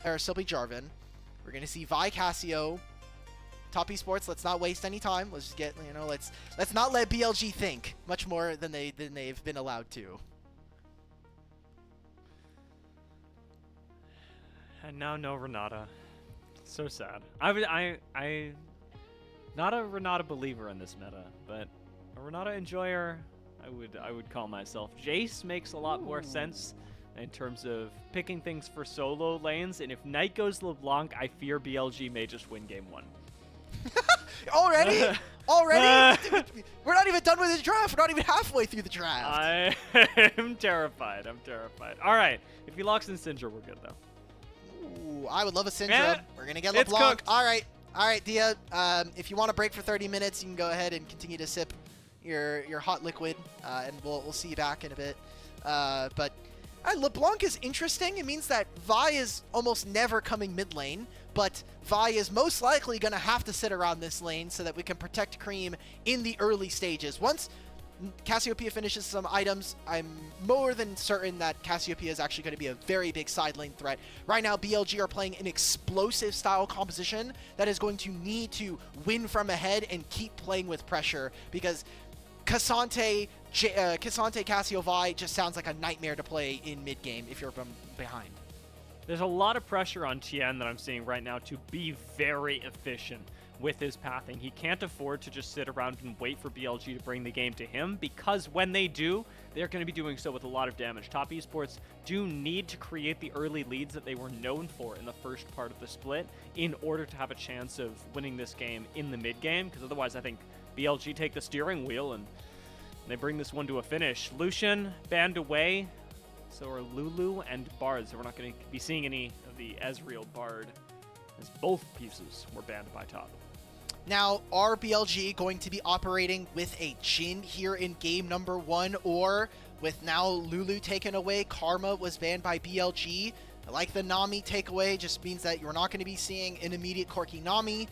or still be Jarvan. We're gonna see Vi Cassio. Top Esports, let's not waste any time. Let's just get, you know, let's not let BLG think much more than they've been allowed to. And now no Renata. So sad. I not a Renata believer in this meta, but a Renata enjoyer. I would call myself. Jace makes a lot more sense in terms of picking things for solo lanes, and if Knight goes LeBlanc, I fear BLG may just win game 1. Already? Already? We're not even done with the draft. We're not even halfway through the draft. I am terrified. I'm terrified. All right. If he locks in Syndra, we're good, though. Ooh, I would love a Syndra. Yeah, we're going to get it's LeBlanc. cooked. All right, Dia. If you want to break for 30 minutes, you can go ahead and continue to sip your hot liquid, and we'll see you back in a bit. But LeBlanc is interesting. It means that Vi is almost never coming mid lane, but Vi is most likely going to have to sit around this lane so that we can protect Creme in the early stages. Once Cassiopeia finishes some items, I'm more than certain that Cassiopeia is actually going to be a very big side lane threat. Right now, BLG are playing an explosive style composition that is going to need to win from ahead and keep playing with pressure, because Cassante, Cassio, Vi just sounds like a nightmare to play in mid-game if you're from behind. There's a lot of pressure on Tien that I'm seeing right now to be very efficient with his pathing. He can't afford to just sit around and wait for BLG to bring the game to him, because when they do, they're going to be doing so with a lot of damage. Top Esports do need to create the early leads that they were known for in the first part of the split in order to have a chance of winning this game in the mid game, because otherwise I think BLG take the steering wheel and they bring this one to a finish. Lucian banned away, so are Lulu and Bard, so we're not going to be seeing any of the Ezreal Bard, as both pieces were banned by top. Now, are BLG going to be operating with a Jhin here in game number 1, or with now Lulu taken away, Karma was banned by BLG? I like the Nami takeaway, just means that you're not going to be seeing an immediate Corki Nami.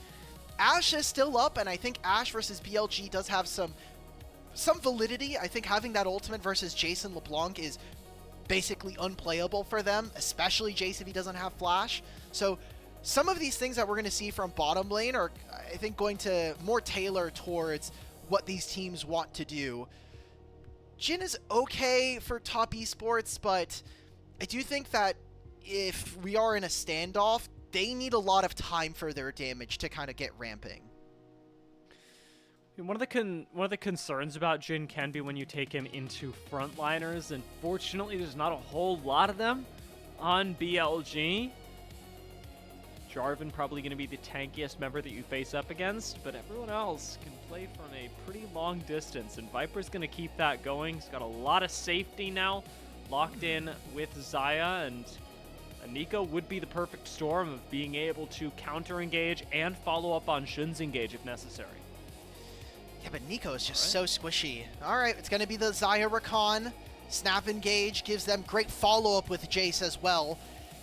Ashe is still up, and I think Ashe versus BLG does have some validity. I think having that ultimate versus Jason LeBlanc is basically unplayable for them, especially Jace if he doesn't have flash. So some of these things that we're going to see from bottom lane are, I think, going to more tailor towards what these teams want to do. Jhin is okay for top esports, but I do think that if we are in a standoff, they need a lot of time for their damage to kind of get ramping. One of the concerns about Jhin can be when you take him into frontliners, and fortunately there's not a whole lot of them on BLG. Jarvan probably going to be the tankiest member that you face up against, but everyone else can play from a pretty long distance, and Viper's going to keep that going. He's got a lot of safety now, locked in with Xayah, and Nico would be the perfect storm of being able to counter-engage and follow up on Xun's engage if necessary. Yeah, but Nico is just so squishy. All right, it's going to be the Xayah Rakan. Snap engage gives them great follow-up with Jace as well.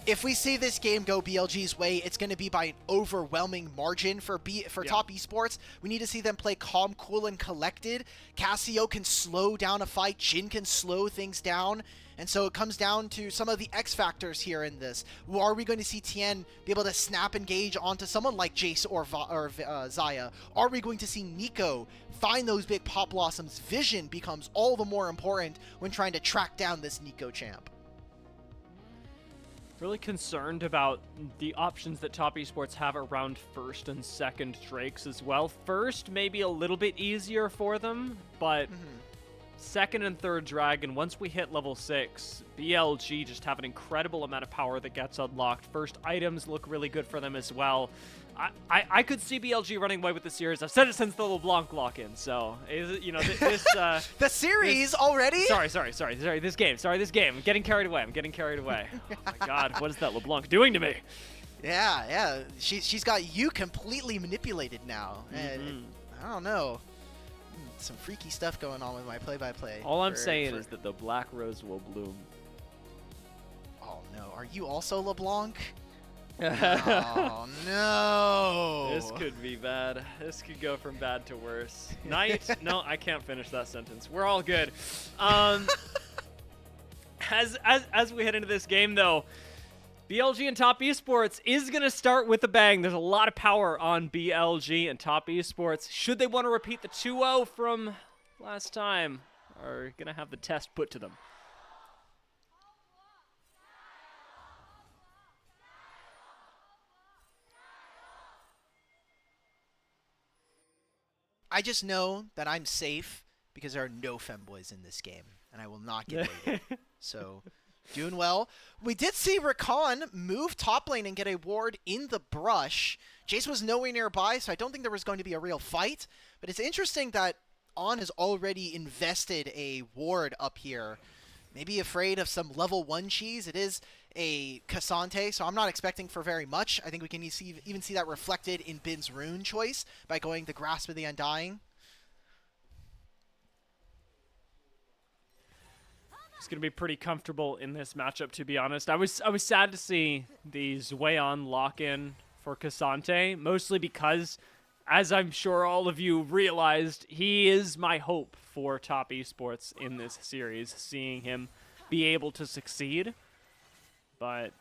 If we see this game go BLG's way, it's going to be by an overwhelming margin for top esports. We need to see them play calm, cool, and collected. Cassio can slow down a fight. Jhin can slow things down. And so it comes down to some of the X factors here in this. Are we going to see Tien be able to snap engage onto someone like Jace or Xayah? Are we going to see Nico find those big pop blossoms? Vision becomes all the more important when trying to track down this Nico champ. Really concerned about the options that top esports have around first and second Drakes as well. First, maybe a little bit easier for them, but second and third Dragon, once we hit level 6, BLG just have an incredible amount of power that gets unlocked. First items look really good for them as well. I could see BLG running away with the series. I've said it since the LeBlanc lock-in, so, you know, this... the series already? Sorry, this game. I'm getting carried away. Oh my god, what is that LeBlanc doing to me? Yeah. She's got you completely manipulated now. And I don't know. Some freaky stuff going on with my play-by-play. All I'm saying is that the black rose will bloom. Oh no, are you also LeBlanc? Oh no! This could be bad. This could go from bad to worse. Knight? No, I can't finish that sentence. We're all good. As we head into this game, though, BLG and Top Esports is going to start with a bang. There's a lot of power on BLG and Top Esports. Should they want to repeat the 2-0 from last time, are going to have the test put to them. I just know that I'm safe because there are no femboys in this game, and I will not get raided. So, doing well. We did see Rakan move top lane and get a ward in the brush. Jace was nowhere nearby, so I don't think there was going to be a real fight. But it's interesting that On has already invested a ward up here. Maybe afraid of some level 1 cheese. It is a Cassante, so I'm not expecting for very much. I think we can even see that reflected in Bin's rune choice by going the Grasp of the Undying. It's going to be pretty comfortable in this matchup, to be honest. I was sad to see the Zweon lock-in for Cassante, mostly because, as I'm sure all of you realized, he is my hope for Top Esports in this series, seeing him be able to succeed. But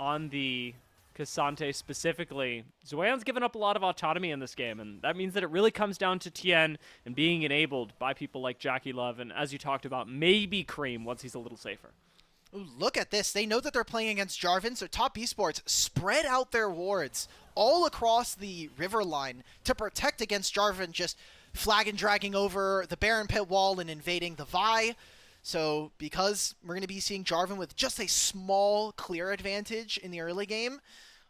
on the Cassante specifically, Zweon's given up a lot of autonomy in this game, and that means that it really comes down to TN and being enabled by people like JiaQi Love, and as you talked about, maybe Creme once he's a little safer. Ooh, look at this. They know that they're playing against Jarvan, so Top Esports spread out their wards all across the river line to protect against Jarvan just flag and dragging over the Baron Pit wall and invading the Vi. So because we're going to be seeing Jarvan with just a small clear advantage in the early game,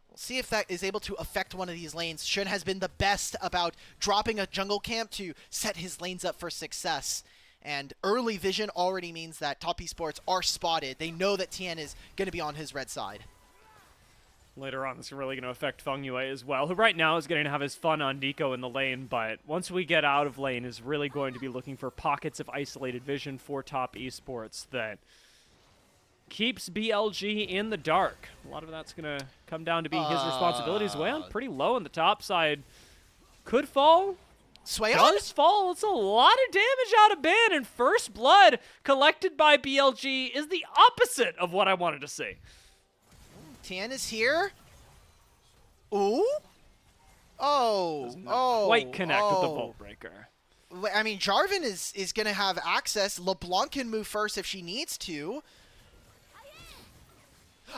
we'll see if that is able to affect one of these lanes. Shun has been the best about dropping a jungle camp to set his lanes up for success. And early vision already means that Top Esports are spotted. They know that Tien is going to be on his red side. Later on, this is really going to affect Fengyue as well, who right now is going to have his fun on Nico in the lane, but once we get out of lane, is really going to be looking for pockets of isolated vision for Top Esports that keeps BLG in the dark. A lot of that's going to come down to being his responsibility as well. Pretty low on the top side. Could fall. Swayon? Does fall. It's a lot of damage out of Bin, and first blood collected by BLG is the opposite of what I wanted to see. Tien is here. Ooh. Oh. Quite connect with the Vault Breaker. I mean, Jarvan is going to have access. LeBlanc can move first if she needs to.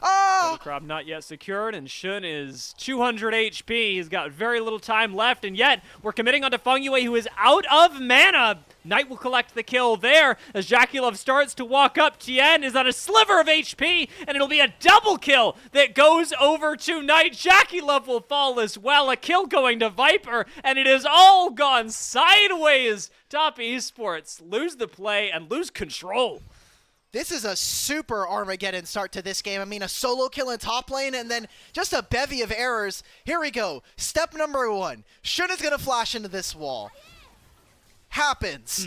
Oh! Crab not yet secured, and Shun is 200 HP. He's got very little time left, and yet we're committing onto Fengyue, who is out of mana. Knight will collect the kill there as JiaQi Love starts to walk up. Tien is on a sliver of HP, and it'll be a double kill that goes over to Knight. JiaQi Love will fall as well. A kill going to Viper, and it has all gone sideways. Top Esports lose the play and lose control. This is a super Armageddon start to this game. I mean, a solo kill in top lane and then just a bevy of errors. Here we go. Step number 1. Shun is going to flash into this wall. Happens.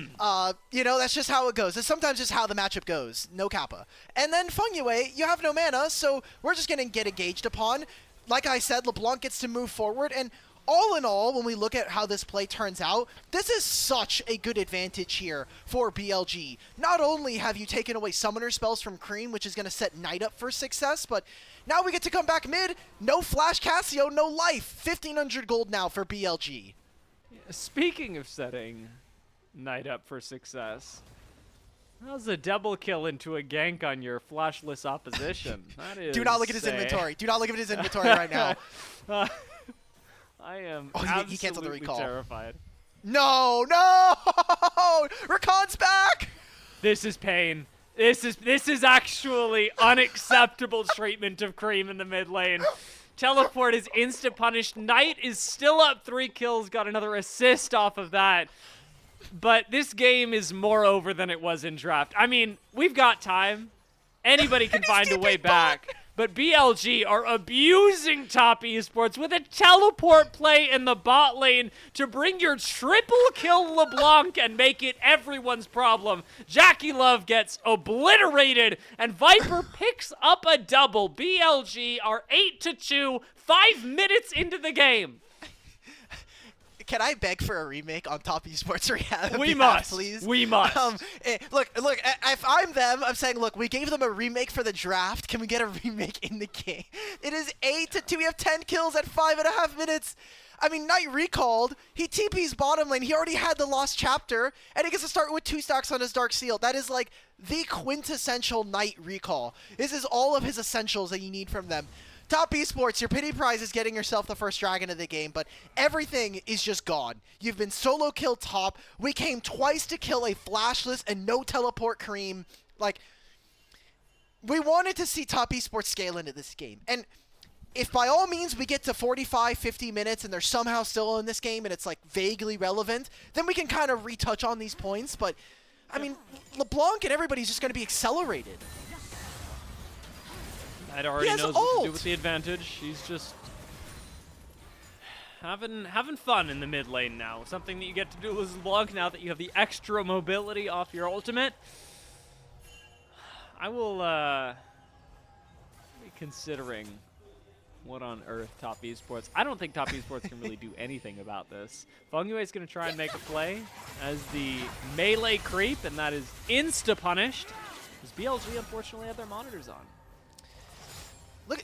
You know, that's just how it goes. It's sometimes just how the matchup goes. No kappa. And then Fengyue, you have no mana, so we're just going to get engaged upon. Like I said, LeBlanc gets to move forward, and all in all, when we look at how this play turns out, this is such a good advantage here for BLG. Not only have you taken away summoner spells from Creme, which is going to set Knight up for success, but now we get to come back mid. No Flash Cassio, no life. 1,500 gold now for BLG. Speaking of setting Knight up for success, how's a double kill into a gank on your flashless opposition? That is Do not look at his inventory. Do not look at his inventory right now. I am he canceled the recall. Terrified. No! Rakan's back! This is pain. This is actually unacceptable treatment of Creme in the mid lane. Teleport is insta-punished. Knight is still up 3 kills, got another assist off of that. But this game is more over than it was in draft. I mean, we've got time. Anybody can find a way back. But BLG are abusing Top Esports with a teleport play in the bot lane to bring your triple kill LeBlanc and make it everyone's problem. JiaQi Love gets obliterated, and Viper picks up a double. BLG are 8-2, 5 minutes into the game. Can I beg for a remake on Top Esports Rehab? We must, please. We must. Look. If I'm them, I'm saying, look, we gave them a remake for the draft. Can we get a remake in the game? It is 8-2. We have 10 kills at 5.5 minutes. I mean, Knight recalled. He TP's bottom lane. He already had the lost chapter, and he gets to start with 2 stacks on his Dark Seal. That is like the quintessential Knight recall. This is all of his essentials that you need from them. Top Esports, your pity prize is getting yourself the first dragon of the game, but everything is just gone. You've been solo killed top. We came twice to kill a flashless and no teleport Creme. Like, we wanted to see Top Esports scale into this game. And if by all means we get to 45, 50 minutes and they're somehow still in this game and it's like vaguely relevant, then we can kind of retouch on these points. But, I mean, LeBlanc and everybody's just going to be accelerated. Knight already knows what to do with the advantage. He's just having fun in the mid lane now. Something that you get to do as LeBlanc now that you have the extra mobility off your ultimate. I will be considering what on earth Top Esports. I don't think Top Esports can really do anything about this. Fengyue is going to try and make a play as the melee creep, and that is insta-punished. Because BLG unfortunately have their monitors on. Look,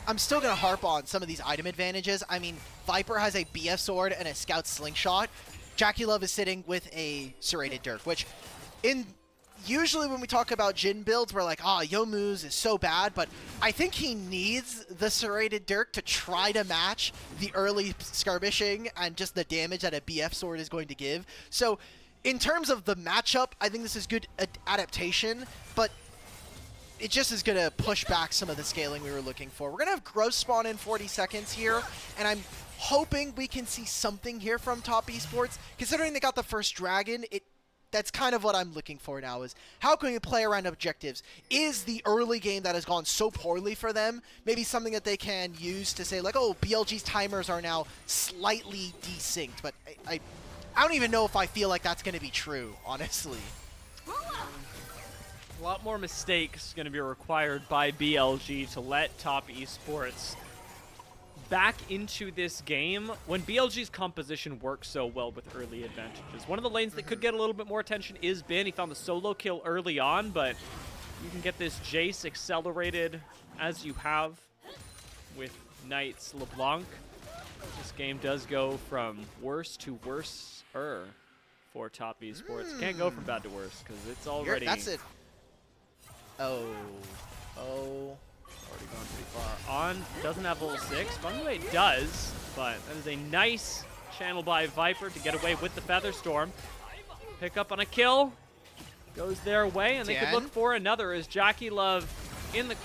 I'm still going to harp on some of these item advantages. I mean, Viper has a BF sword and a Scout slingshot. JiaQi Love is sitting with a serrated Dirk, which usually when we talk about Jhin builds, we're like, Youmuu's is so bad, but I think he needs the serrated Dirk to try to match the early skirmishing and just the damage that a BF sword is going to give. So in terms of the matchup, I think this is good adaptation, but it just is going to push back some of the scaling we were looking for. We're going to have growth spawn in 40 seconds here, and I'm hoping we can see something here from Top Esports. Considering they got the first dragon, that's kind of what I'm looking for now, is how can we play around objectives? Is the early game that has gone so poorly for them maybe something that they can use to say, like, oh, BLG's timers are now slightly desynced, but I don't even know if I feel like that's going to be true, honestly. A lot more mistakes going to be required by BLG to let Top Esports back into this game when BLG's composition works so well with early advantages. One of the lanes that could get a little bit more attention is Bin. He found the solo kill early on, but you can get this Jace accelerated as you have with Knight's LeBlanc. This game does go from worse to worse-er for Top Esports. Can't go from bad to worse because it's already... That's it. Oh. Already gone pretty far. On doesn't have level 6. Fengyue does, but that is a nice channel by Viper to get away with the Featherstorm. Pick up on a kill. Goes their way, and they could look for another as JiaQi Love in the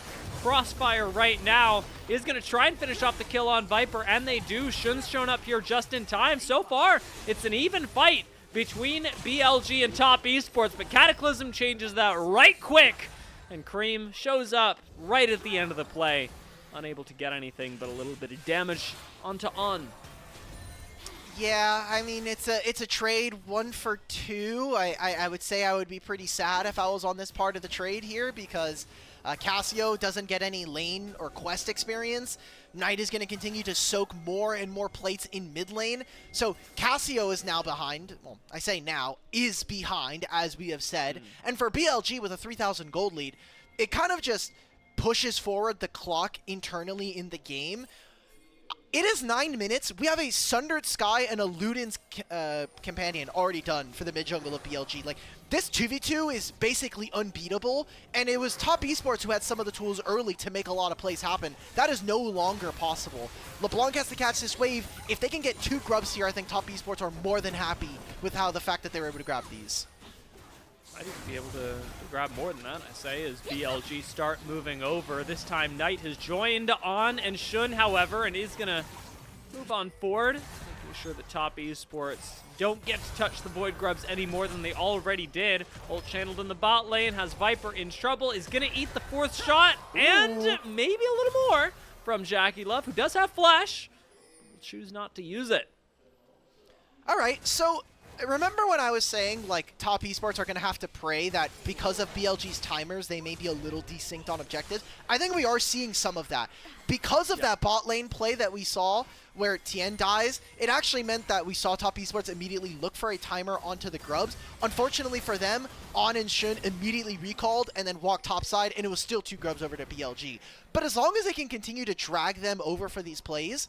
crossfire right now is going to try and finish off the kill on Viper, and they do. Shun's shown up here just in time. So far, it's an even fight between BLG and Top Esports, but Cataclysm changes that right quick. And Creme shows up right at the end of the play, unable to get anything but a little bit of damage onto On. Yeah, I mean, it's a trade 1 for 2. I would say I would be pretty sad if I was on this part of the trade here because Cassio doesn't get any lane or quest experience. Knight is going to continue to soak more and more plates in mid lane. So Cassio is now behind. Well, I say now, is behind, as we have said. And for BLG with a 3,000 gold lead, it kind of just pushes forward the clock internally in the game. It is 9 minutes. We have a Sundered Sky and a Luden's Companion already done for the mid jungle of BLG. Like, this 2v2 is basically unbeatable, and it was Top Esports who had some of the tools early to make a lot of plays happen. That is no longer possible. LeBlanc has to catch this wave. If they can get 2 grubs here, I think Top Esports are more than happy with how the fact that they were able to grab these. Might even be able to grab more than that, I say, as BLG start moving over. This time, Knight has joined On and Shun, however, and is going to move on forward, making sure that Top Esports don't get to touch the Void Grubs any more than they already did. Ult channeled in the bot lane, has Viper in trouble, is going to eat the 4th shot, and maybe a little more from JiaQi Love, who does have Flash, but will choose not to use it. All right, so remember when I was saying, like, top esports are going to have to pray that because of BLG's timers, they may be a little desynced on objectives? I think we are seeing some of that. Because of that bot lane play that we saw where Tien dies, it actually meant that we saw top esports immediately look for a timer onto the Grubs. Unfortunately for them, On and Shun immediately recalled and then walked topside, and it was still 2 Grubs over to BLG. But as long as they can continue to drag them over for these plays,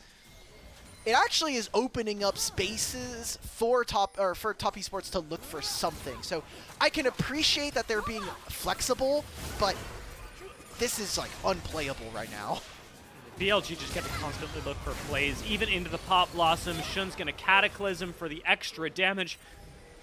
it actually is opening up spaces for top esports to look for something. So I can appreciate that they're being flexible, but this is like unplayable right now. BLG just get to constantly look for plays, even into the Pop Blossom. Shun's gonna Cataclysm for the extra damage,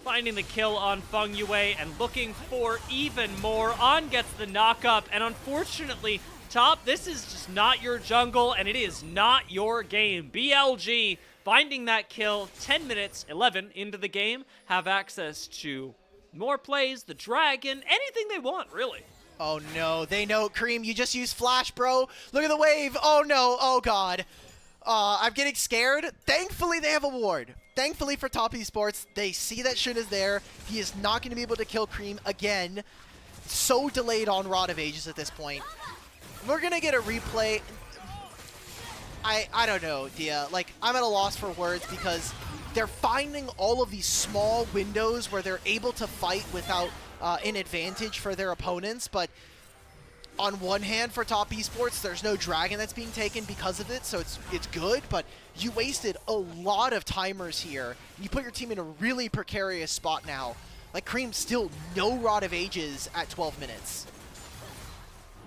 finding the kill on Fengyue and looking for even more. On gets the knock-up, and unfortunately, top, this is just not your jungle, and it is not your game. BLG finding that kill, 10 minutes, 11 into the game, have access to more plays, the dragon, anything they want, really. Oh no, they know. Creme, you just used flash, bro. Look at the wave. Oh no, oh god. I'm getting scared. Thankfully, they have a ward. Thankfully for top esports, they see that Shun is there. He is not going to be able to kill Creme again. So delayed on Rod of Ages at this point. We're going to get a replay. I don't know, Dia. Like, I'm at a loss for words because they're finding all of these small windows where they're able to fight without an advantage for their opponents. But on one hand, for top esports, there's no dragon that's being taken because of it, so it's good. But you wasted a lot of timers here. You put your team in a really precarious spot now. Like, Creme still no Rod of Ages at 12 minutes.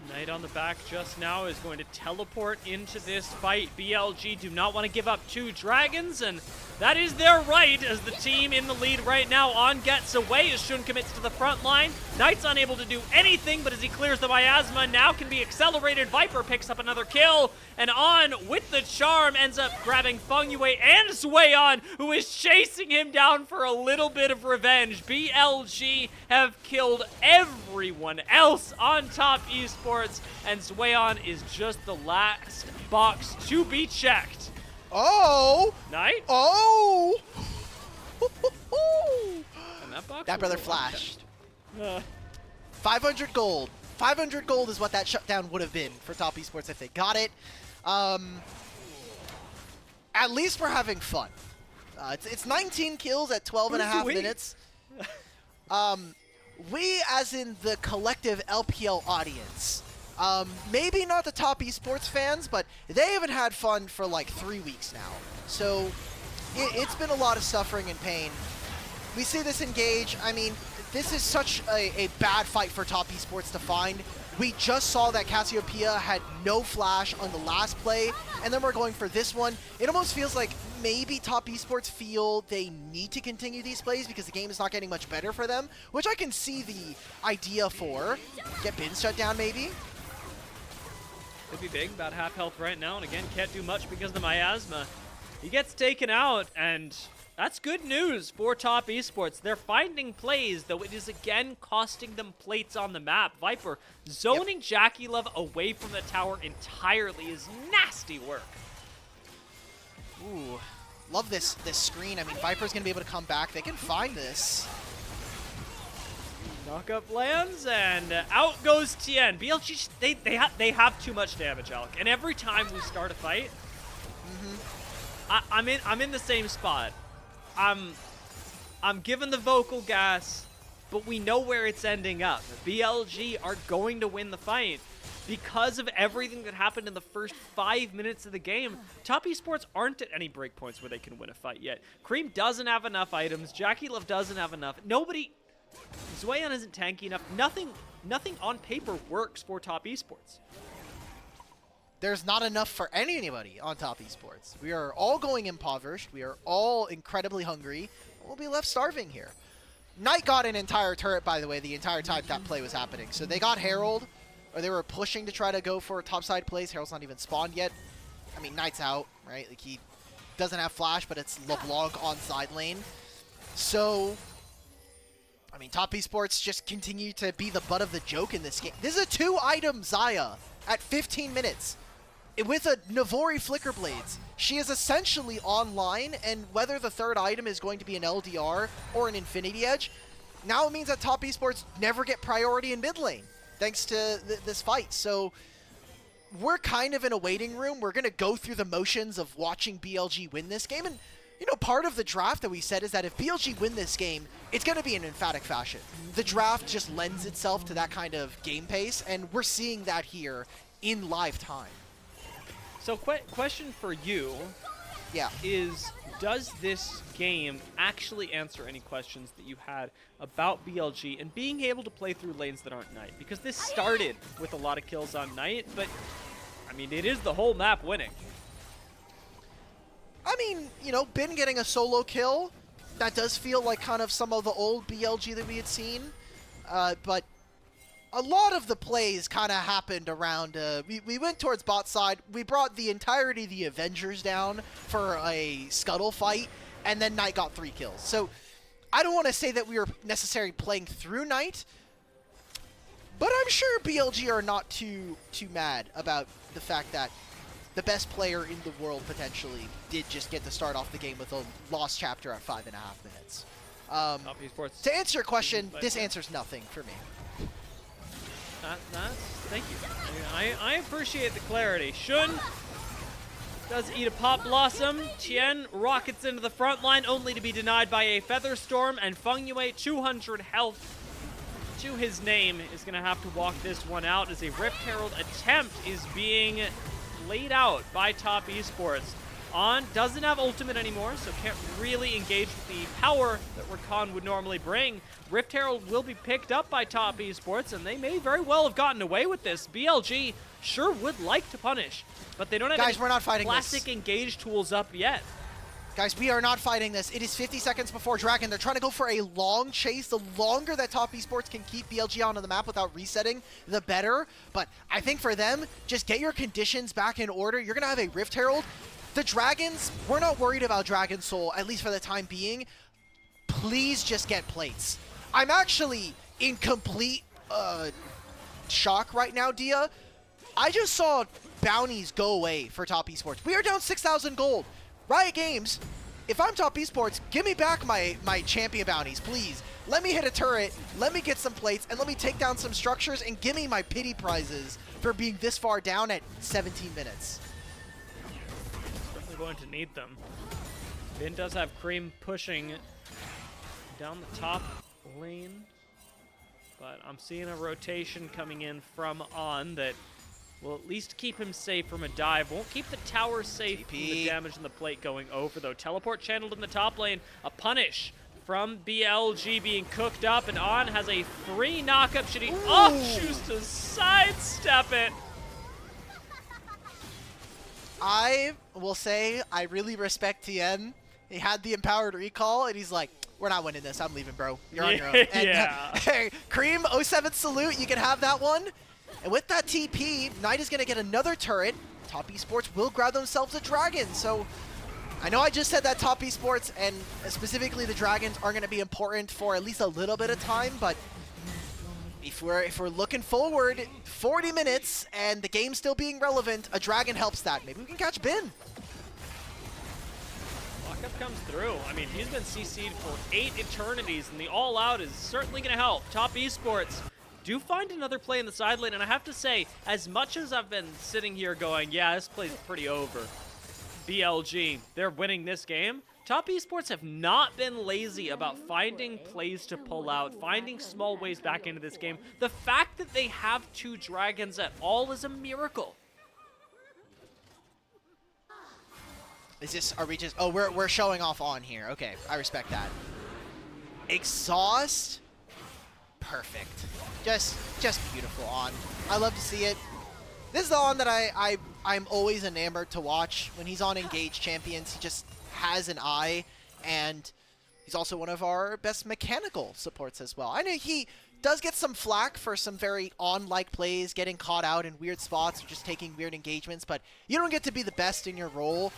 Knight on the back just now is going to teleport into this fight. BLG do not want to give up 2 dragons, and that is their right as the team in the lead right now. On gets away as Shun commits to the front line. Knight's unable to do anything, but as he clears the miasma, now can be accelerated. Viper picks up another kill, and On with the charm ends up grabbing Fengyue and Swayon, who is chasing him down for a little bit of revenge. BLG have killed everyone else on top esports, and Swayon is just the last box to be checked. Oh! Knight? Oh! And that box that brother flashed. 500 gold. 500 gold is what that shutdown would have been for top esports if they got it. At least we're having fun. It's 19 kills at 12 and a half minutes. We, as in the collective LPL audience, maybe not the top esports fans, but they haven't had fun for like 3 weeks now. So it's been a lot of suffering and pain. We see this engage. I mean, this is such a bad fight for top esports to find. We just saw that Cassiopeia had no flash on the last play, and then we're going for this one. It almost feels like maybe top esports feel they need to continue these plays because the game is not getting much better for them, which I can see the idea for. Get Bins shut down, maybe. Could be big, about half health right now, and again, can't do much because of the miasma. He gets taken out, and that's good news for top esports. They're finding plays, though it is again costing them plates on the map. Viper zoning JiaQi Love away from the tower entirely is nasty work. Ooh, love this screen. I mean, Viper's gonna be able to come back. They can find this. Knock-up lands, and out goes Tien. BLG, they have too much damage, Alec. And every time we start a fight, I'm in the same spot. I'm given the vocal gas, but we know where it's ending up. BLG are going to win the fight because of everything that happened in the first 5 minutes of the game. Top esports aren't at any breakpoints where they can win a fight yet. Creme doesn't have enough items. JiaQi Love doesn't have enough. Swayon isn't tanky enough. Nothing on paper works for top esports. There's not enough for anybody on top esports. We are all going impoverished. We are all incredibly hungry. We'll be left starving here. Knight got an entire turret, by the way, the entire time that play was happening. So they got Herald, or they were pushing to try to go for a topside plays. Herald's not even spawned yet. I mean, Knight's out, right? Like, he doesn't have flash, but it's LeBlanc on side lane. So, I mean, top esports just continue to be the butt of the joke in this game. This is a 2-item Xayah at 15 minutes. with a Navori Flicker Blades, she is essentially online, and whether the third item is going to be an LDR or an Infinity Edge, now it means that top esports never get priority in mid lane, thanks to this fight. So we're kind of in a waiting room. We're going to go through the motions of watching BLG win this game, and you know, part of the draft that we said is that if BLG win this game, it's going to be in emphatic fashion. The draft just lends itself to that kind of game pace, and we're seeing that here in live time. So question for you is, does this game actually answer any questions that you had about BLG and being able to play through lanes that aren't Knight? Because this started with a lot of kills on Knight, but I mean, it is the whole map winning. I mean, you know, Bin getting a solo kill, that does feel like kind of some of the old BLG that we had seen, but a lot of the plays kind of happened around, we went towards bot side, we brought the entirety of the Avengers down for a scuttle fight, and then Knight got 3 kills. So I don't want to say that we were necessarily playing through Knight, but I'm sure BLG are not too mad about the fact that the best player in the world potentially did just get to start off the game with a lost chapter at 5.5 minutes. To answer your question, this answers nothing for me. Thank you. I appreciate the clarity. Shun does eat a Pop Blossom. Tien rockets into the front line, only to be denied by a Feather Storm, and Fengyue, 200 health to his name, is going to have to walk this one out as a Rift Herald attempt is being laid out by top esports. On doesn't have ultimate anymore, so can't really engage with the power that Rakan would normally bring. Rift Herald will be picked up by top esports, and they may very well have gotten away with this. BLG sure would like to punish, but they don't have any classic engage tools up yet. Guys, we are not fighting this. It is 50 seconds before Dragon. They're trying to go for a long chase. The longer that top esports can keep BLG on the map without resetting, the better. But I think for them, just get your conditions back in order. You're going to have a Rift Herald. The Dragons, we're not worried about Dragon Soul, at least for the time being. Please just get plates. I'm actually in complete shock right now, Dia. I just saw bounties go away for top esports. We are down 6,000 gold. Riot Games, if I'm top esports, give me back my champion bounties, please. Let me hit a turret, let me get some plates, and let me take down some structures, and give me my pity prizes for being this far down at 17 minutes. Certainly going to need them. Bin does have Creme pushing down the top lane, but I'm seeing a rotation coming in from On that will at least keep him safe from a dive. Won't keep the tower safe from the damage and the plate going over, though. Teleport channeled in the top lane. A punish from BLG being cooked up, and On has a free knockup. Should he choose to sidestep it? I will say I really respect Tien. He had the empowered recall, and he's like, we're not winning this. I'm leaving, bro. You're on your own. And, Creme, 07 salute. You can have that one. And with that TP, Knight is going to get another turret. Top esports will grab themselves a Dragon. So I know I just said that top esports and specifically the Dragons are going to be important for at least a little bit of time, but if we're looking forward 40 minutes and the game still being relevant, a Dragon helps that. Maybe we can catch Bin. Lockup comes through. I mean, he's been CC'd for 8 eternities, and the all-out is certainly going to help. Top esports do find another play in the side lane, and I have to say, as much as I've been sitting here going, yeah, this play's pretty over, BLG, they're winning this game, top esports have not been lazy about finding plays to pull out, finding small ways back into this game. The fact that they have 2 Dragons at all is a miracle. Is this, are we just, oh, we're showing off On here. Okay, I respect that. Exhaust, perfect. Just beautiful On. I love to see it. This is the On that I'm always enamored to watch. When he's on Engage Champions, he just has an eye, and he's also one of our best mechanical supports as well. I know he does get some flack for some very On-like plays, getting caught out in weird spots, or just taking weird engagements, but you don't get to be the best in your role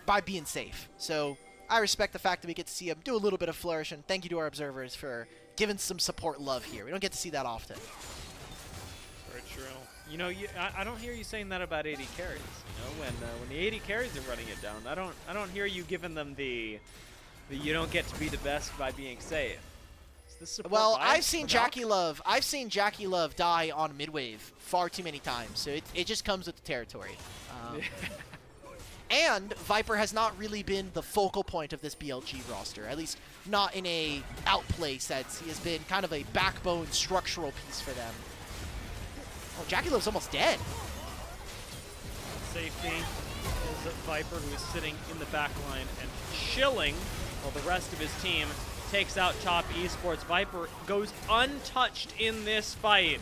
by being safe. So I respect the fact that we get to see him do a little bit of flourish, and thank you to our observers for giving some support love here. We don't get to see that often. Very true. You know, I don't hear you saying that about AD carries. You know, when the AD carries are running it down, I don't hear you giving them the you don't get to be the best by being safe. Well, I've seen JiaQi Love die on midwave far too many times, so it just comes with the territory. And Viper has not really been the focal point of this BLG roster, at least not in a outplay sense. He has been kind of a backbone structural piece for them. Oh, JiaQi Love's almost dead. Safety is Viper, who is sitting in the back line and chilling while the rest of his team takes out top Esports. Viper goes untouched in this fight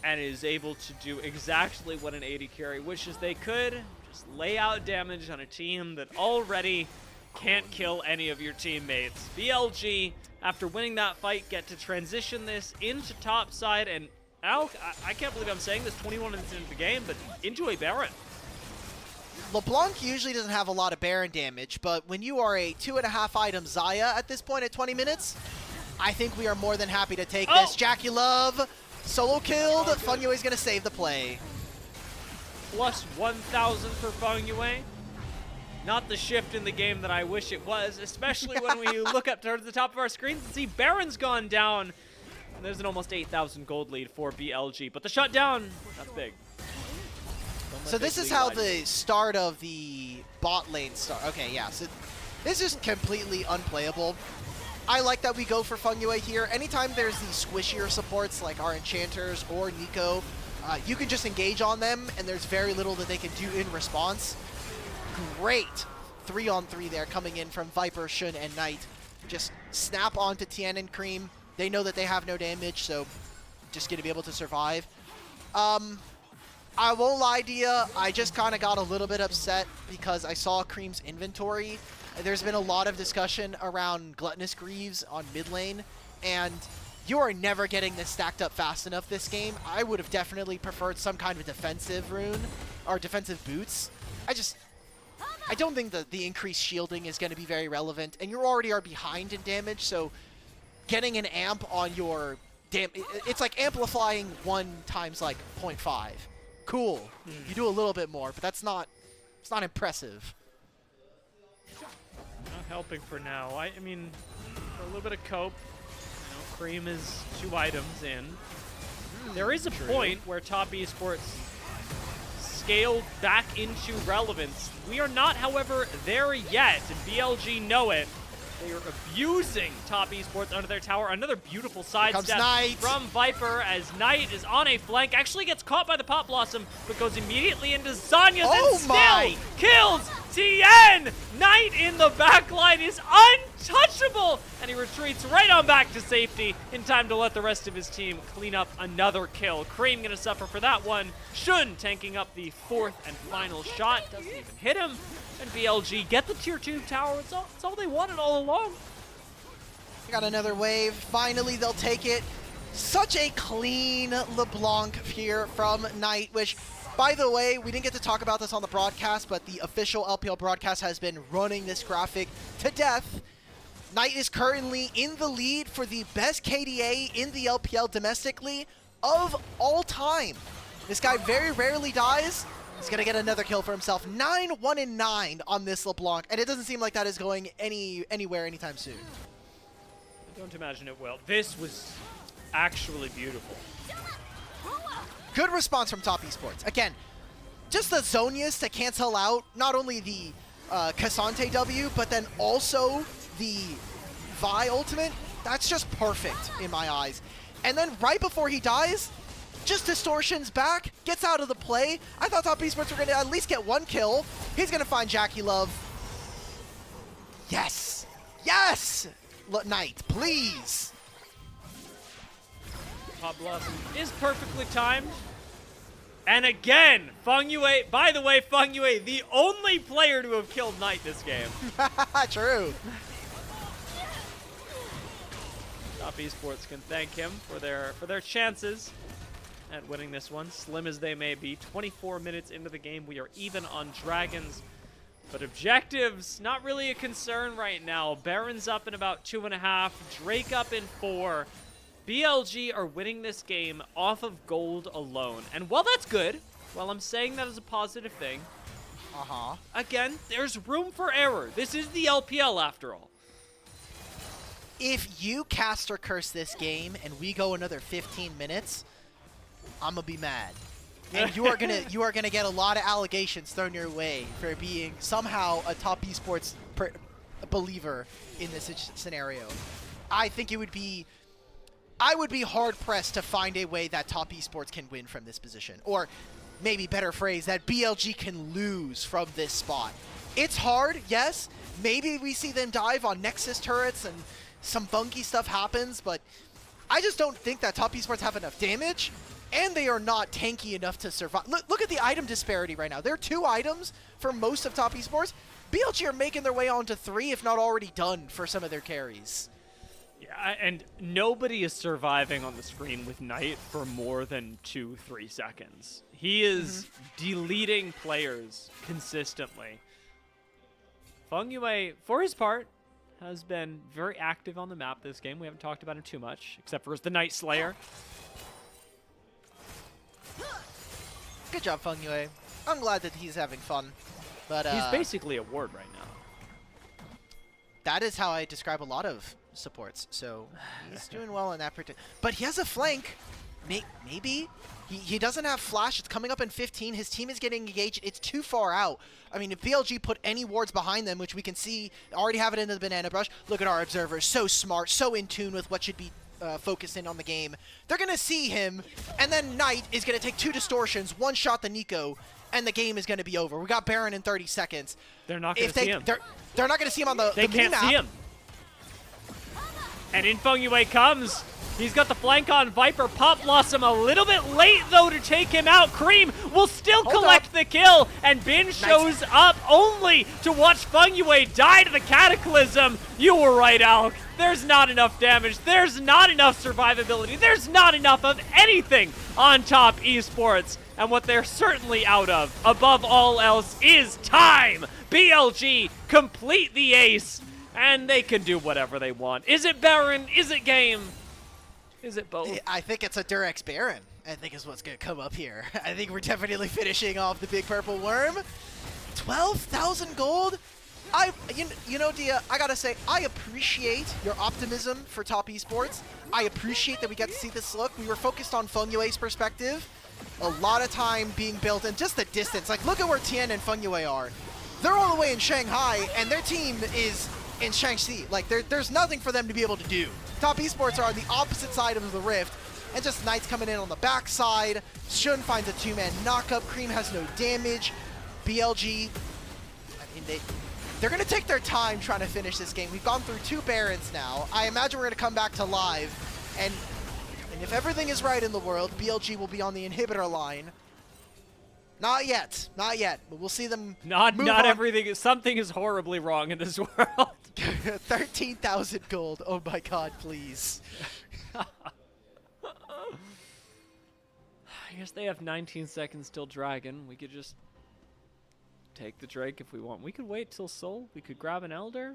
and is able to do exactly what an AD carry wishes they could. Just lay out damage on a team that already can't kill any of your teammates. BLG, after winning that fight, get to transition this into top side, and now, I can't believe I'm saying this 21 minutes into the game, but into a Baron. LeBlanc usually doesn't have a lot of Baron damage, but when you are a 2.5 item Xayah at this point at 20 minutes, I think we are more than happy to take this. JiaQi Love, solo killed. Fengyue is going to save the play. Plus 1,000 for Fengyue. Not the shift in the game that I wish it was, especially when we look up towards the top of our screens and see Baron's gone down. And there's an almost 8,000 gold lead for BLG, but the shutdown, that's big. So this is how the start of the bot lane start. Okay, yeah, so this is completely unplayable. I like that we go for Fengyue here. Anytime there's these squishier supports like our Enchanters or Nico, you can just engage on them, and there's very little that they can do in response. Great 3-on-3 there coming in from Viper, Shun, and Knight. Just snap onto Tien and Creme. They know that they have no damage, so just going to be able to survive. I won't lie to you, I just kind of got a little bit upset because I saw Creme's inventory. There's been a lot of discussion around Gluttonous Greaves on mid lane, and you are never getting this stacked up fast enough this game. I would have definitely preferred some kind of defensive rune, or defensive boots. I don't think that the increased shielding is going to be very relevant, and you already are behind in damage, so getting an amp on your it's like amplifying 1 times like 0.5. Cool. You do a little bit more, but it's not impressive. Not helping for now. I mean, for a little bit of cope, you know, Creme is 2 items in. There is a point where top esports scaled back into relevance. We are not, however, there yet, and BLG know it. They are abusing top esports under their tower. Another beautiful sidestep from Viper as Knight is on a flank. Actually gets caught by the Pop Blossom, but goes immediately into Zanya's and still kills Tien! Knight in the backline is untouchable! And he retreats right on back to safety in time to let the rest of his team clean up another kill. Creme gonna suffer for that one. Shun tanking up the 4th and final shot. Doesn't even hit him. And BLG get the tier 2 tower. It's all they wanted all along. Got another wave. Finally, they'll take it. Such a clean LeBlanc here from Knight, which, by the way, we didn't get to talk about this on the broadcast, but the official LPL broadcast has been running this graphic to death. Knight is currently in the lead for the best KDA in the LPL domestically of all time. This guy very rarely dies. He's going to get another kill for himself. 9-1-9 on this LeBlanc, and it doesn't seem like that is going anywhere anytime soon. I don't imagine it will. This was actually beautiful. Good response from top esports. Again, just the Zonias to cancel out not only the Cassante W, but then also the Vi ultimate. That's just perfect in my eyes. And then right before he dies, just distortions back, gets out of the play. I thought top esports were going to at least get 1 kill. He's going to find JiaQi Love. Yes! Yes! Knight, please! Pop Blossom is perfectly timed. And again, Fengyue, by the way, Fengyue, the only player to have killed Knight this game. True. Top esports can thank him for their chances at winning this one, slim as they may be. 24 minutes into the game, we are even on Dragons. But objectives, not really a concern right now. Baron's up in about 2.5, Drake up in 4. BLG are winning this game off of gold alone. And while that's good, while I'm saying that is a positive thing, again, there's room for error. This is the LPL after all. If you cast or curse this game and we go another 15 minutes, I'm gonna be mad. And you are gonna get a lot of allegations thrown your way for being somehow a top esports believer in this scenario. I think I would be hard pressed to find a way that top esports can win from this position, or maybe better phrase, that BLG can lose from this spot. It's hard, yes. Maybe we see them dive on Nexus turrets and some funky stuff happens, but I just don't think that top esports have enough damage, and they are not tanky enough to survive. Look at the item disparity right now. There are 2 items for most of top esports. BLG are making their way on to 3, if not already done, for some of their carries. Yeah, and nobody is surviving on the screen with Knight for more than 2-3 seconds. He is deleting players consistently. Fengyue, for his part, has been very active on the map this game. We haven't talked about him too much, except for the Night Slayer. Good job, Fengyue. I'm glad that he's having fun. But he's basically a ward right now. That is how I describe a lot of supports. So he's doing well in that particular. But he has a flank. Maybe. He doesn't have flash. It's coming up in 15. His team is getting engaged. It's too far out. I mean, if BLG put any wards behind them, which we can see, already have it into the banana brush. Look at our observers. So smart, so in tune with what should be focusing on the game. They're going to see him, and then Knight is going to take 2 distortions, 1 shot the Nico, and the game is going to be over. We got Baron in 30 seconds. They're not going to see him. They're not going to see him on the They can't see him. And in Fengyue comes. He's got the flank on Viper. Pop Blossom a little bit late, though, to take him out. Creme will still collect the kill, and Bin shows up only to watch Fengyue die to the Cataclysm. You were right, Alk. There's not enough damage. There's not enough survivability. There's not enough of anything on top esports. And what they're certainly out of, above all else, is time. BLG complete the ace, and they can do whatever they want. Is it Baron? Is it game? Is it both? I think it's a Durex Baron, I think is what's going to come up here. I think we're definitely finishing off the big purple worm. 12,000 gold? You know, Dia, I got to say, I appreciate your optimism for top esports. I appreciate that we get to see this look. We were focused on Fengyue's perspective. A lot of time being built, and just the distance. Like, look at where Tien and Fengyue are. They're all the way in Shanghai, and their team is in Shaanxi. Like, there's nothing for them to be able to do. Top esports are on the opposite side of the rift, and just Knight's coming in on the backside. Shun finds a 2-man knockup. Creme has no damage. BLG, I mean, they're going to take their time trying to finish this game. We've gone through 2 Barons now. I imagine we're going to come back to live, and if everything is right in the world, BLG will be on the inhibitor line. Not yet, but we'll see them Not everything. Something is horribly wrong in this world. 13,000 gold. Oh my god, please. I guess they have 19 seconds till Dragon. We could just take the Drake if we want. We could wait till Soul. We could grab an Elder.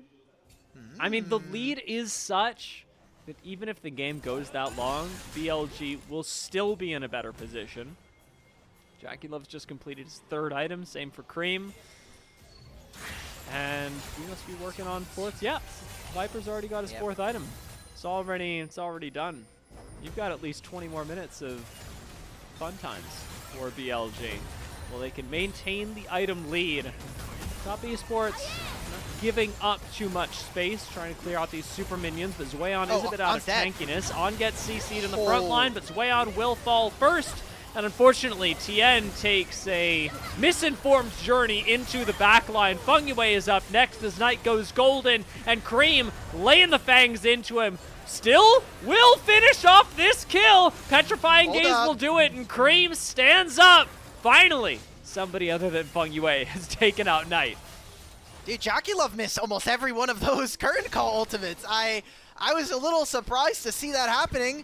I mean, the lead is such that even if the game goes that long, BLG will still be in a better position. JiaQi Love's just completed his 3rd item. Same for Creme. And we must be working on 4th. Yeah, Viper's already got his 4th item. It's already done. You've got at least 20 more minutes of fun times for BLG. Well, they can maintain the item lead. Top esports not giving up too much space, trying to clear out these super minions, but Zweon is a bit out of tankiness. On gets CC'd in the front line, but Zweon will fall first. And unfortunately, Tien takes a misinformed journey into the backline. Fengyue is up next as Knight goes golden, and Creme laying the fangs into him. Still will finish off this kill. Petrifying Gaze will do it, and Creme stands up. Finally, somebody other than Fengyue has taken out Knight. Dude, JiaQi Love missed almost every one of those curtain call ultimates. I was a little surprised to see that happening.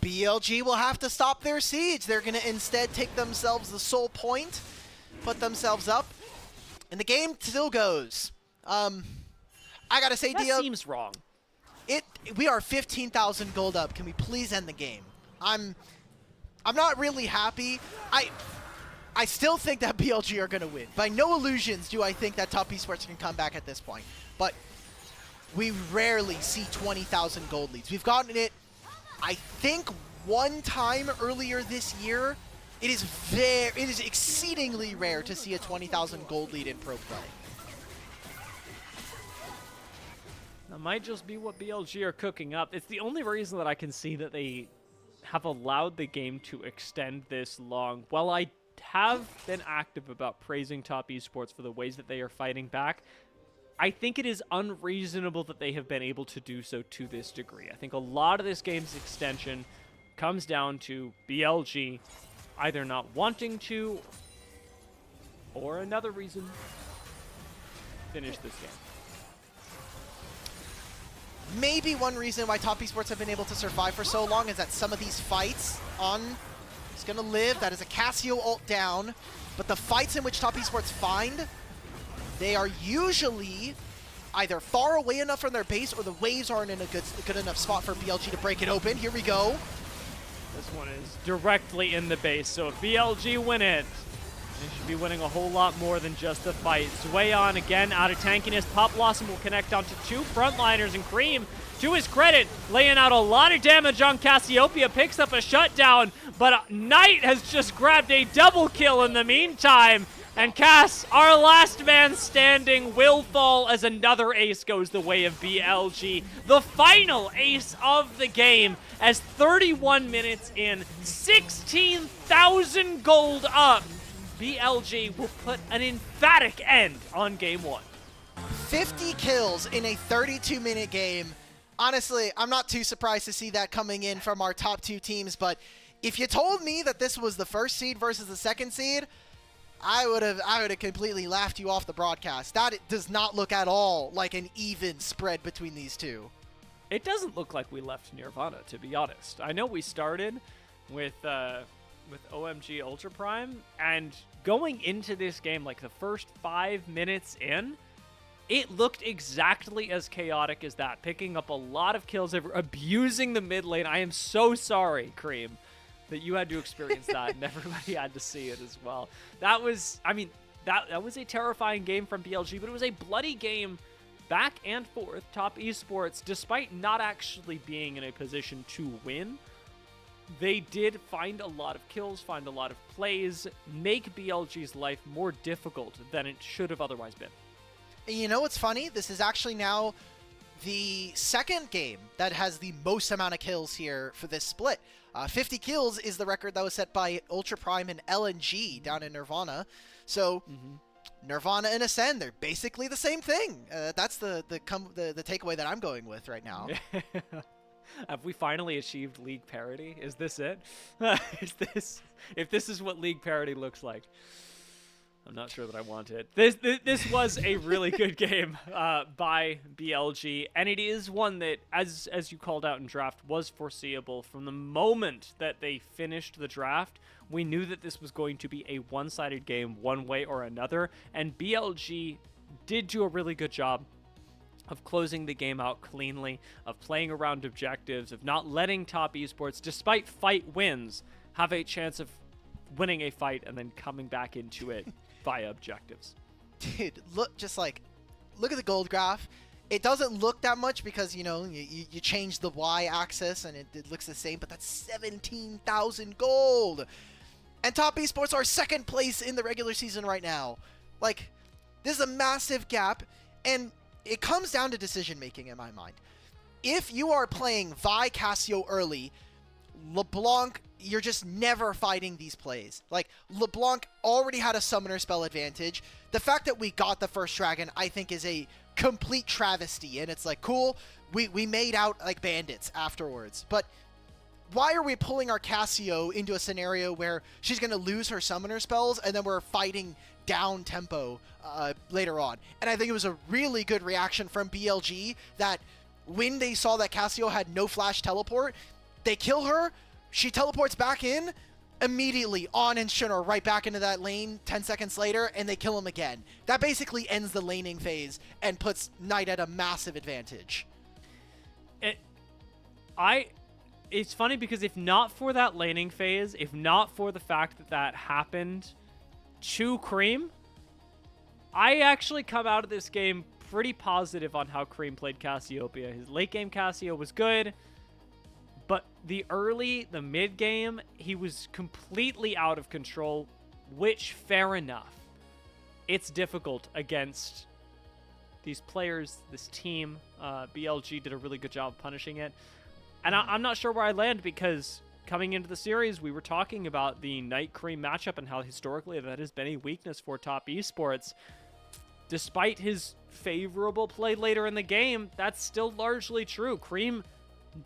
BLG will have to stop their siege. They're going to instead take themselves the soul point, put themselves up, and the game still goes. I got to say, that Dia, seems wrong. We are 15,000 gold up. Can we please end the game? I'm not really happy. I still think that BLG are going to win. By no illusions do I think that Top Esports can come back at this point. But we rarely see 20,000 gold leads. We've gotten it, I think, one time earlier this year. It is exceedingly rare to see a 20,000 gold lead in pro play. That might just be what BLG are cooking up. It's the only reason that I can see that they have allowed the game to extend this long. While I have been active about praising Top Esports for the ways that they are fighting back, I think it is unreasonable that they have been able to do so to this degree. I think a lot of this game's extension comes down to BLG either not wanting to, or another reason, finish this game. Maybe one reason why Top Esports have been able to survive for so long is that some of these fights on is going to live. That is a Cassio ult down. But the fights in which Top Esports find, they are usually either far away enough from their base or the waves aren't in a good enough spot for BLG to break it open. Here we go. This one is directly in the base, so if BLG win it, they should be winning a whole lot more than just the fight. Zweon again out of tankiness. Pop Blossom will connect onto two frontliners, and Creme, to his credit, laying out a lot of damage on Cassiopeia, picks up a shutdown, but Knight has just grabbed a double kill in the meantime. And Cass, our last man standing, will fall as another ace goes the way of BLG. The final ace of the game, as 31 minutes in, 16,000 gold up. BLG will put an emphatic end on game one. 50 kills in a 32-minute game. Honestly, I'm not too surprised to see that coming in from our top two teams, but if you told me that this was the first seed versus the second seed, I would have completely laughed you off the broadcast. That does not look at all like an even spread between these two. It doesn't look like we left Nirvana, to be honest. I know we started with OMG Ultra Prime, and going into this game, like the first 5 minutes in, it looked exactly as chaotic as that, picking up a lot of kills, abusing the mid lane. I am so sorry, Creme, that you had to experience that, and everybody had to see it as well. That was, I mean, that was a terrifying game from BLG, but it was a bloody game back and forth. Top Esports, despite not actually being in a position to win, they did find a lot of kills, find a lot of plays, make BLG's life more difficult than it should have otherwise been. And you know what's funny? This is actually now the second game that has the most amount of kills here for this split. 50 kills is the record that was set by Ultra Prime and LNG down in Nirvana. So Nirvana and Ascend, they're basically the same thing. That's the takeaway that I'm going with right now. Have we finally achieved league parity? Is this it? If this is what league parity looks like, I'm not sure that I want it. This was a really good game by BLG, and it is one that, as you called out in draft, was foreseeable. From the moment that they finished the draft, we knew that this was going to be a one-sided game one way or another, and BLG did do a really good job of closing the game out cleanly, of playing around objectives, of not letting Top Esports, despite fight wins, have a chance of winning a fight and then coming back into it via objectives. Dude, look at the gold graph. It doesn't look that much because, you know, you change the y-axis and it looks the same, but that's 17,000 gold. And Top Esports are second place in the regular season right now. Like, this is a massive gap, and it comes down to decision making in my mind. If you are playing Vi Cassio early, LeBlanc, you're just never fighting these plays. Like, LeBlanc already had a summoner spell advantage. The fact that we got the first dragon, I think, is a complete travesty. And it's like, cool, we made out like bandits afterwards. But why are we pulling our Cassio into a scenario where she's going to lose her summoner spells and then we're fighting down tempo later on? And I think it was a really good reaction from BLG that when they saw that Cassio had no flash teleport, they kill her, she teleports back in, immediately On and Shin are right back into that lane 10 seconds later, and they kill him again. That basically ends the laning phase and puts Knight at a massive advantage. It's funny because if not for that laning phase, if not for the fact that that happened to Creme, I actually come out of this game pretty positive on how Creme played Cassiopeia. His late game Cassio was good, but the mid game, he was completely out of control, which fair enough. It's difficult against these players, this team. BLG did a really good job punishing it. And I'm not sure where I land because coming into the series, we were talking about the Knight Creme matchup and how historically that has been a weakness for top esports. Despite his favorable play later in the game, that's still largely true. Creme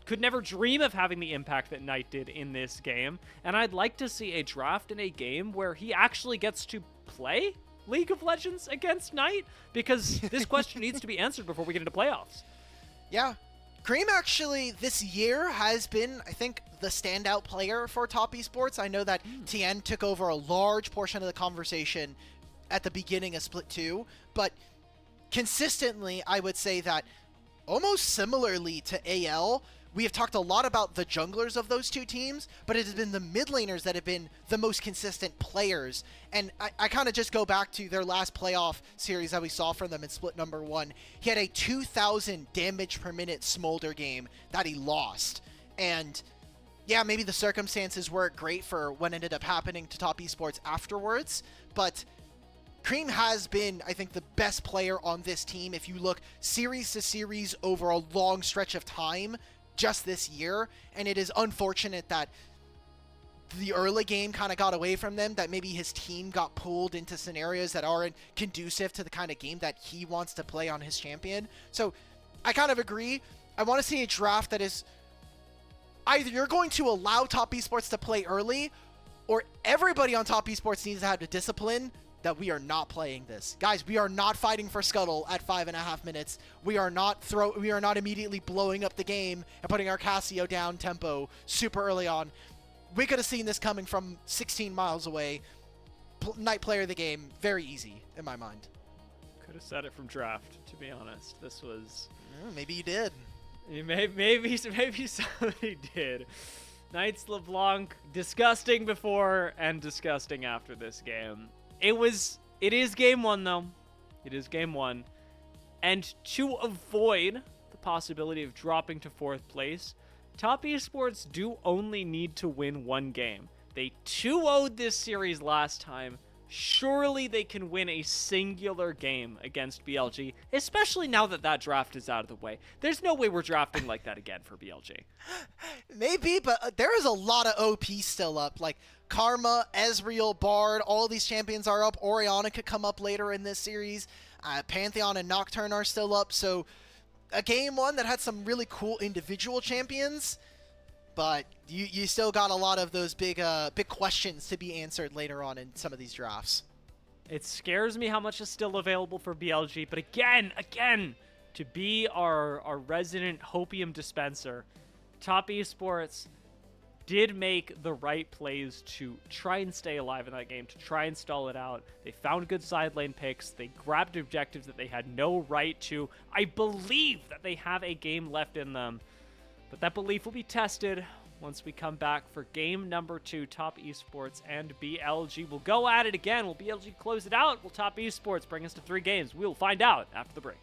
could never dream of having the impact that Knight did in this game. And I'd like to see a draft in a game where he actually gets to play League of Legends against Knight, because this question needs to be answered before we get into playoffs. Yeah. Creme actually this year has been, I think, the standout player for top esports. I know that Tien took over a large portion of the conversation at the beginning of Split 2, but consistently, I would say that almost similarly to AL, we have talked a lot about the junglers of those two teams, but it has been the mid laners that have been the most consistent players. And I kind of just go back to their last playoff series that we saw from them in split number 1. He had a 2,000 damage per minute Smolder game that he lost. And yeah, maybe the circumstances weren't great for what ended up happening to top esports afterwards, but Creme has been, I think, the best player on this team if you look series to series over a long stretch of time just this year. And it is unfortunate that the early game kind of got away from them, that maybe his team got pulled into scenarios that aren't conducive to the kind of game that he wants to play on his champion. So I kind of agree. I want to see a draft that is either you're going to allow top esports to play early, or everybody on top esports needs to have the discipline that we are not playing this. Guys, we are not fighting for Scuttle at 5.5 minutes. We are not immediately blowing up the game and putting our Cassio down tempo super early on. We could have seen this coming from 16 miles away. Knight player of the game, very easy in my mind. Could have said it from draft, to be honest. This was... maybe you did. Maybe somebody did. Knights LeBlanc, disgusting before and disgusting after this game. It is game 1, though. It is game 1. And to avoid the possibility of dropping to 4th place, top esports do only need to win 1 game. They 2-0'd this series last time. Surely they can win a singular game against BLG, especially now that that draft is out of the way. There's no way we're drafting like that again for BLG. Maybe, but there is a lot of OP still up. Like Karma, Ezreal, Bard, all these champions are up. Orianna could come up later in this series. Pantheon and Nocturne are still up. So a game 1 that had some really cool individual champions, but you still got a lot of those big questions to be answered later on in some of these drafts. It scares me how much is still available for BLG, but again, to be our resident hopium dispenser, top esports did make the right plays to try and stay alive in that game, to try and stall it out. They found good side lane picks. They grabbed objectives that they had no right to. I believe that they have a game left in them, but that belief will be tested once we come back for game number 2, top esports and BLG. We'll go at it again. Will BLG close it out? Will top esports bring us to 3 games? We'll find out after the break.